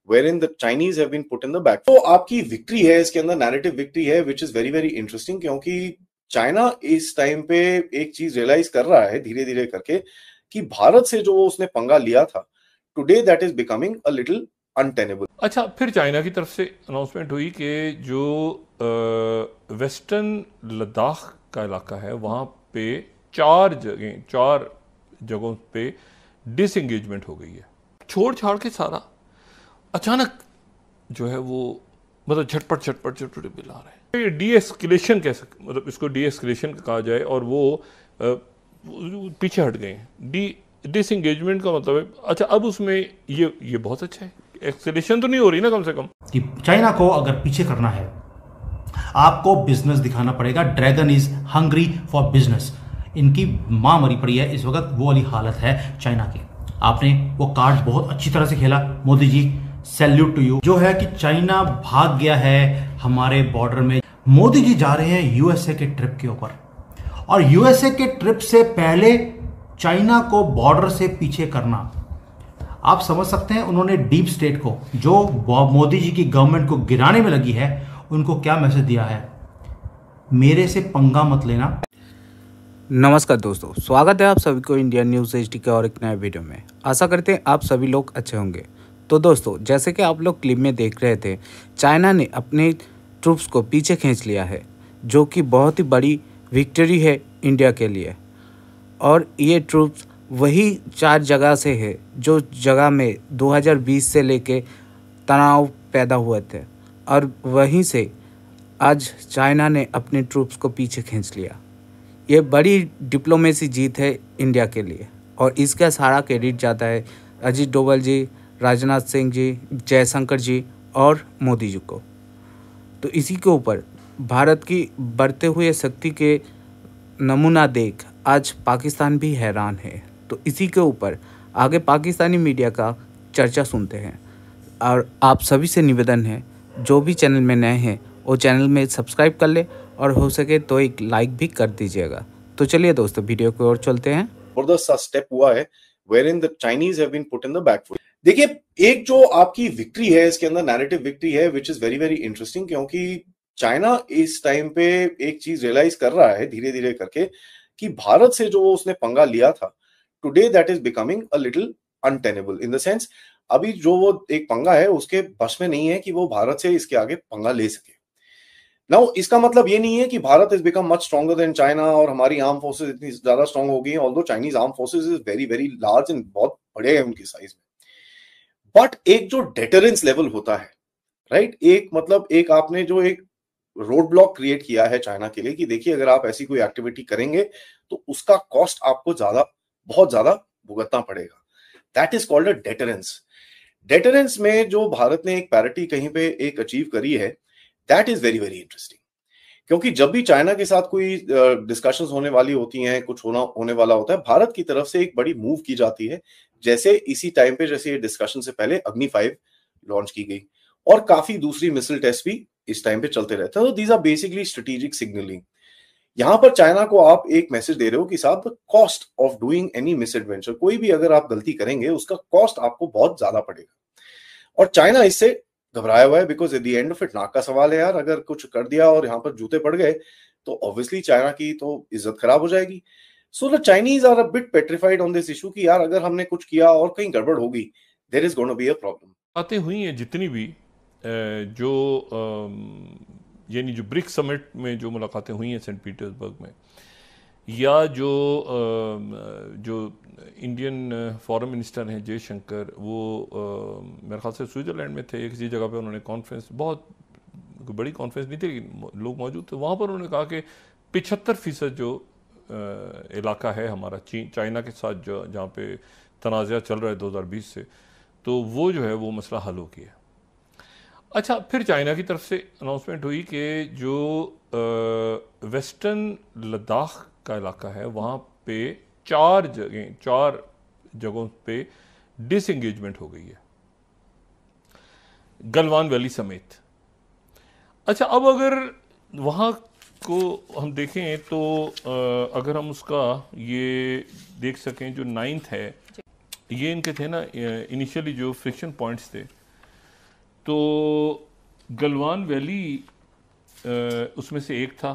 wherein the Chinese have been put in the back. तो आपकी victory है इसके अंदर, नैरेटिव विक्ट्री है, which is very very interesting, क्योंकि चाइना इस टाइम पे एक चीज रियलाइज कर रहा है धीरे धीरे करके कि भारत से जो उसने पंगा लिया था, today that is becoming a little untenable. अच्छा, फिर चाइना की तरफ से अनाउंसमेंट हुई कि जो वेस्टर्न लद्दाख का इलाका है वहाँ पे चार जगहों पे डिसएंगेजमेंट हो गई है। छोड़ छाड़ के सारा अचानक जो है वो मतलब झटपट बिल आ रहे हैं। डी एस्केलेशन कह सकते, मतलब इसको डी एस्केलेशन कहा जाए, और वो पीछे हट गए हैं। डिसएंगेजमेंट का मतलब है, अच्छा अब उसमें ये बहुत अच्छा है, एक्सेलेशन तो नहीं हो रही ना कम से कम। कि चाइना को अगर पीछे करना है आपको बिजनेस दिखाना पड़ेगा। Dragon is hungry for business. इनकी मां मरी पड़ी है इस वक्त, वो वाली हालत है चाइना की। आपने वो कार्ड बहुत अच्छी तरह से खेला Modi ji, salute to you. जो है कि चाइना भाग गया है हमारे बॉर्डर में। मोदी जी जा रहे हैं यूएसए के ट्रिप के ऊपर, और यूएसए के ट्रिप से पहले चाइना को बॉर्डर से पीछे करना, आप समझ सकते हैं उन्होंने डीप स्टेट को, जो मोदी जी की गवर्नमेंट को गिराने में लगी है, उनको क्या मैसेज दिया है, मेरे से पंगा मत लेना। नमस्कार दोस्तों, स्वागत है आप सभी को इंडिया न्यूज़ एचडी के और एक नए वीडियो में। आशा करते हैं आप सभी लोग अच्छे होंगे। तो दोस्तों, जैसे कि आप लोग क्लिप में देख रहे थे, चाइना ने अपने ट्रूप्स को पीछे खींच लिया है, जो कि बहुत ही बड़ी विक्ट्री है इंडिया के लिए। और ये ट्रूप्स वही 4 जगह से है जो जगह में 2020 से लेके तनाव पैदा हुए थे, और वहीं से आज चाइना ने अपने ट्रूप्स को पीछे खींच लिया। ये बड़ी डिप्लोमेसी जीत है इंडिया के लिए, और इसका सारा क्रेडिट जाता है अजीत डोभाल जी, राजनाथ सिंह जी, जयशंकर जी और मोदी जी को। तो इसी के ऊपर भारत की बढ़ते हुए शक्ति के नमूना देख आज पाकिस्तान भी हैरान है। तो इसी के ऊपर आगे पाकिस्तानी मीडिया का चर्चा सुनते हैं, और आप सभी से निवेदन है जो भी चैनल में नए हैं वो चैनल में सब्सक्राइब कर ले, और हो सके तो एक लाइक भी कर दीजिएगा। तो चलिए दोस्तों, वीडियो की ओर चलते हैं। जबरदस्त स्टेप हुआ है wherein the Chinese have been put in the back foot। देखिए, एक जो आपकी विक्ट्री है इसके अंदर, नैरेटिव विक्ट्री है, which is very very interesting, क्योंकि चाइना इस टाइम पे एक चीज रियलाइज कर रहा है धीरे धीरे करके कि भारत से जो उसने पंगा लिया था, today that is becoming a little untenable. In the sense, अभी जो वो एक पंगा है उसके बस में नहीं है कि वो भारत से इसके आगे पंगा ले सके। नाउ इसका मतलब ये नहीं है कि Bharat is become much stronger than China और हमारी आर्म फोर्सेस इतनी ज्यादा स्ट्रॉन्ग हो गई हैं, although Chinese arm forces is very very large and बहुत बड़े हैं उनकी साइज में। बट एक जो डेटरेंस लेवल होता है, राइट, एक मतलब एक आपने जो एक रोड ब्लॉक क्रिएट किया है चाइना के लिए कि देखिए अगर आप ऐसी कोई एक्टिविटी करेंगे तो उसका कॉस्ट आपको बहुत ज्यादा भुगतना पड़ेगा। That is called a deterrence. Deterrence में जो भारत ने एक पैरिटी कहीं पे एक अचीव करी है, that is very very interesting. क्योंकि जब भी चाइना के साथ कोई डिस्कशंस होने वाली होती हैं, कुछ होने वाला होता है, भारत की तरफ से एक बड़ी मूव की जाती है। जैसे इसी टाइम पे, जैसे ये डिस्कशन से पहले अग्नि 5 लॉन्च की गई, और काफी दूसरी मिसाइल टेस्ट भी इस टाइम पे चलते रहते हैं। तो these are basically strategic signalling. यहां पर चाइना को आप एक मैसेज दे रहे हो कि साहब, the cost of doing any misadventure, कोई भी अगर आप गलती करेंगे उसका कॉस्ट आपको बहुत ज्यादा पड़ेगा। और चाइना इससे घबराया हुआ है, because at the end of it नाक का सवाल है यार, अगर कुछ कर दिया और यहाँ पर जूते पड़ गए तो ऑब्वियसली चाइना की तो इज्जत खराब हो जाएगी। So the Chinese are a bit petrified on this issue कि यार अगर हमने कुछ किया और कहीं गड़बड़ होगी, there is going to be a problem. बातें हुई हैं जितनी भी जो यानी जो ब्रिक्स समिट में जो मुलाकातें हुई हैं सेंट पीटर्सबर्ग में, या जो इंडियन फॉरेन मिनिस्टर हैं जयशंकर, वो मेरे ख्याल से स्विट्जरलैंड में थे किसी जगह पे, उन्होंने कॉन्फ्रेंस, बहुत बड़ी कॉन्फ्रेंस नहीं थी लेकिन लोग मौजूद थे वहाँ पर, उन्होंने कहा कि 75% जो इलाका है हमारा चाइना के साथ जहाँ पे तनाज़ा चल रहा है 2020 से, तो वो जो है वो मसला हल हो गया। अच्छा, फिर चाइना की तरफ से अनाउंसमेंट हुई कि जो वेस्टर्न लद्दाख का इलाका है वहाँ पे 4 जगहों पे डिसएंगेजमेंट हो गई है, गलवान वैली समेत। अच्छा, अब अगर वहाँ को हम देखें तो अगर हम उसका ये देख सकें, जो 9th है, ये इनके थे ना इनिशियली जो फ्रिक्शन पॉइंट्स थे, तो गलवान वैली उसमें से एक था।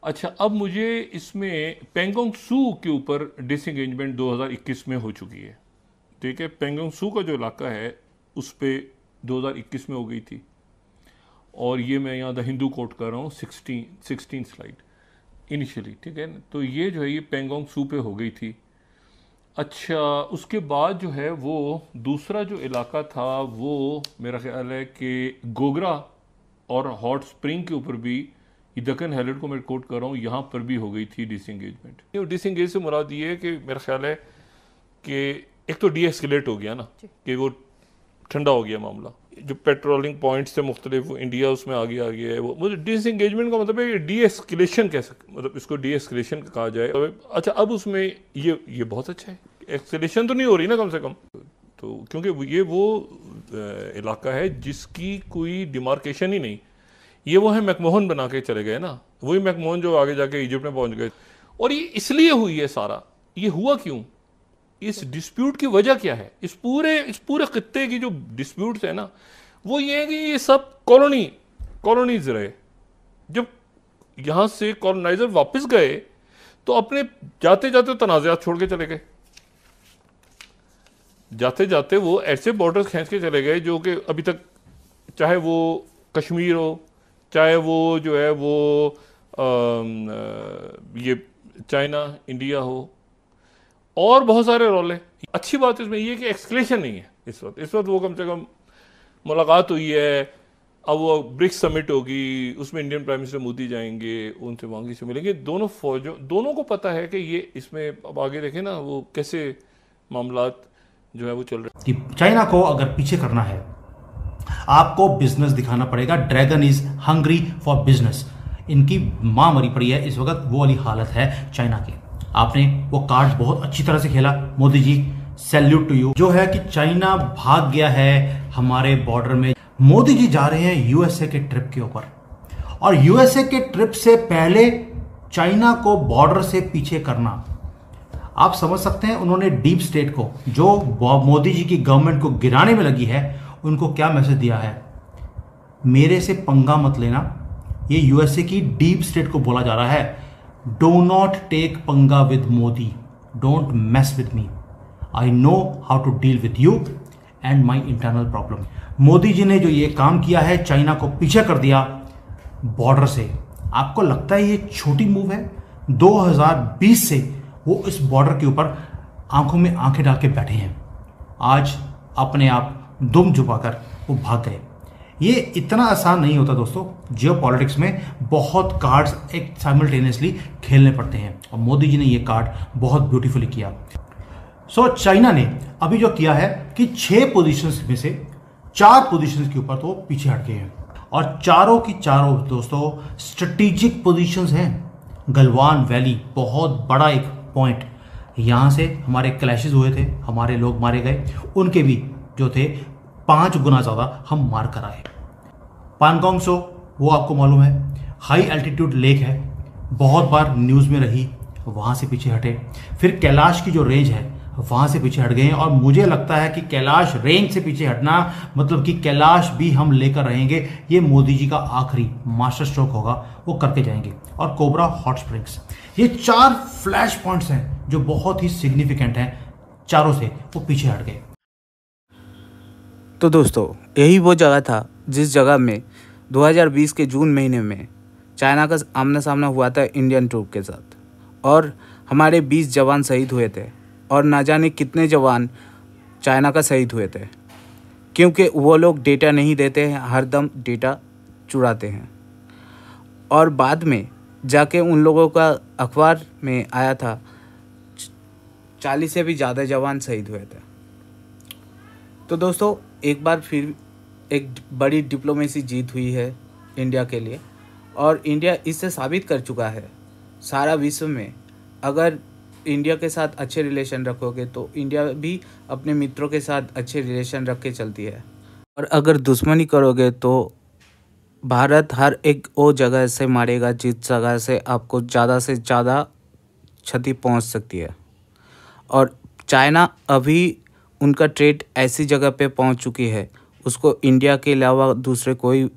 अच्छा, अब मुझे इसमें पेंगोंग सू के ऊपर डिसएंगेजमेंट 2021 में हो चुकी है। ठीक है, पेंगोंग सू का जो इलाका है उस पर 2021 में हो गई थी, और ये मैं यहाँ द हिंदू कोट कर रहा हूँ 16 स्लाइड इनिशियली। ठीक है, तो ये जो है ये पेंगोंग सू पे हो गई थी। अच्छा, उसके बाद जो है वो दूसरा जो इलाका था वो मेरा ख्याल है कि गोगरा और हॉट स्प्रिंग के ऊपर भी, दक्कन हेरिटेज को मैं कोट कर रहा हूँ, यहाँ पर भी हो गई थी डिसएंगेजमेंट। डिसएंगेज से मुराद ये है कि मेरा ख्याल है कि एक तो डी एस्केलेट हो गया ना, कि वो ठंडा हो गया मामला। जो पेट्रोलिंग पॉइंट्स थे मुख्तलिफ, इंडिया उसमें आगे आ गया है। वो मतलब डिसएंगेजमेंट का मतलब है डी एस्केलेशन, कैसे मतलब इसको डी एस्केलेशन कहा जाए। अच्छा, अब उसमें ये बहुत अच्छा है, एक्सेलेशन तो नहीं हो रही ना कम से कम, तो क्योंकि ये वो इलाका है जिसकी कोई डिमार्केशन ही नहीं। ये वो है मैकमोहन बना के चले गए ना, वही मैकमोहन जो आगे जाके इजिप्ट में पहुंच गए। और ये इसलिए हुई है सारा, ये हुआ क्यों, इस डिस्प्यूट की वजह क्या है, इस पूरे खित्ते की जो डिस्प्यूट्स है ना, वो ये है कि ये सब कॉलोनीज रहे। जब यहां से कॉलोनाइजर वापस गए तो अपने जाते जाते तनाज़ात छोड़ के चले गए, जाते जाते वो ऐसे बॉर्डर्स खींच के चले गए जो कि अभी तक, चाहे वो कश्मीर हो, चाहे वो जो है वो ये चाइना इंडिया हो, और बहुत सारे रोल हैं। अच्छी बात इसमें ये कि एक्सक्लेशन नहीं है इस वक्त वो कम से कम मुलाकात हुई है। अब वो ब्रिक्स समिट होगी, उसमें इंडियन प्राइम मिनिस्टर मोदी जाएंगे, उनसे वहाँ से मिलेंगे। दोनों को पता है कि ये इसमें, अब आगे देखें ना वो कैसे मामलात जो है वो चल रहे हैं। कि चाइना को अगर पीछे करना है, आपको बिजनेस दिखाना पड़ेगा। Dragon is hungry for business. इनकी मां मरी पड़ी है इस वक्त, वो वाली हालत है चाइना की। आपने वो कार्ड बहुत अच्छी तरह से खेला Modi ji, salute to you. जो है कि चाइना भाग गया है हमारे बॉर्डर में। मोदी जी जा रहे हैं यूएसए के ट्रिप के ऊपर, और यूएसए के ट्रिप से पहले चाइना को बॉर्डर से पीछे करना। आप समझ सकते हैं उन्होंने डीप स्टेट को, जो मोदी जी की गवर्नमेंट को गिराने में लगी है, उनको क्या मैसेज दिया है, मेरे से पंगा मत लेना। ये यूएसए की डीप स्टेट को बोला जा रहा है, डो नॉट टेक पंगा with Modi, don't mess with me, I know how to deal with you and my internal problem. Modi ji ने जो ये काम किया है, चाइना को पीछे कर दिया बॉर्डर से, आपको लगता है ये छोटी मूव है? 2020 से वो इस बॉर्डर के ऊपर आंखों में आंखें डाल के बैठे हैं, आज अपने आप दुम झुकाकर वो भाग गए। ये इतना आसान नहीं होता दोस्तों, जियोपॉलिटिक्स में बहुत कार्ड्स एक साइमल्टेनियसली खेलने पड़ते हैं, और मोदी जी ने ये कार्ड बहुत ब्यूटीफुली किया। सो चाइना ने अभी जो किया है कि 6 पोजीशंस में से 4 पोजीशंस के ऊपर तो पीछे हट गए हैं, और चारों की चारों दोस्तों स्ट्रेटेजिक पोजीशंस हैं। गलवान वैली बहुत बड़ा एक पॉइंट, यहां से हमारे क्लैशेस हुए थे, हमारे लोग मारे गए, उनके भी जो थे 5 गुना ज्यादा हम मार कर आए। पानगोंग सो, वो आपको मालूम है हाई एल्टीट्यूड लेक है, बहुत बार न्यूज में रही, वहां से पीछे हटे। फिर कैलाश की जो रेंज है वहां से पीछे हट गए हैं, और मुझे लगता है कि कैलाश रेंज से पीछे हटना मतलब कि कैलाश भी हम लेकर रहेंगे। ये मोदी जी का आखिरी मास्टर स्ट्रोक होगा, वो करके जाएंगे। और कोबरा हॉट स्प्रिंग्स, ये 4 फ्लैश पॉइंट्स हैं जो बहुत ही सिग्निफिकेंट हैं, चारों से वो पीछे हट गए। तो दोस्तों, यही वो जगह था जिस जगह में 2020 के जून महीने में चाइना का आमना सामना हुआ था इंडियन ट्रूप के साथ, और हमारे 20 जवान शहीद हुए थे, और ना जाने कितने जवान चाइना का शहीद हुए थे, क्योंकि वो लोग डेटा नहीं देते हैं, हरदम डेटा चुराते हैं। और बाद में जाके उन लोगों का अखबार में आया था 40 से भी ज़्यादा जवान शहीद हुए थे। तो दोस्तों, एक बार फिर एक बड़ी डिप्लोमेसी जीत हुई है इंडिया के लिए, और इंडिया इससे साबित कर चुका है सारा विश्व में, अगर इंडिया के साथ अच्छे रिलेशन रखोगे तो इंडिया भी अपने मित्रों के साथ अच्छे रिलेशन रख के चलती है, और अगर दुश्मनी करोगे तो भारत हर एक वो जगह से मारेगा जिस जगह से आपको ज़्यादा से ज़्यादा क्षति पहुंच सकती है। और चाइना अभी उनका ट्रेड ऐसी जगह पे पहुंच चुकी है, उसको इंडिया के अलावा दूसरे कोई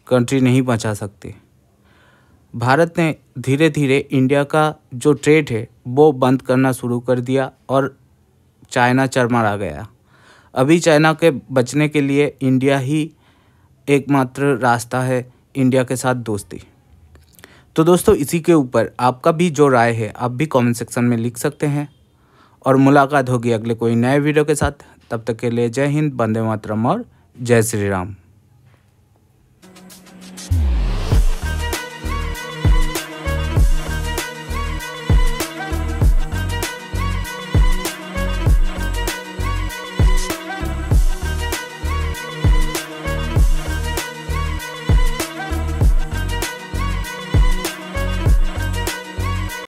कंट्री नहीं बचा सकती। भारत ने धीरे धीरे इंडिया का जो ट्रेड है वो बंद करना शुरू कर दिया और चाइना चरमरा गया। अभी चाइना के बचने के लिए इंडिया ही एकमात्र रास्ता है, इंडिया के साथ दोस्ती। तो दोस्तों, इसी के ऊपर आपका भी जो राय है आप भी कमेंट सेक्शन में लिख सकते हैं और मुलाकात होगी अगले कोई नए वीडियो के साथ। तब तक के लिए जय हिंद, वंदे मातरम और जय श्री राम।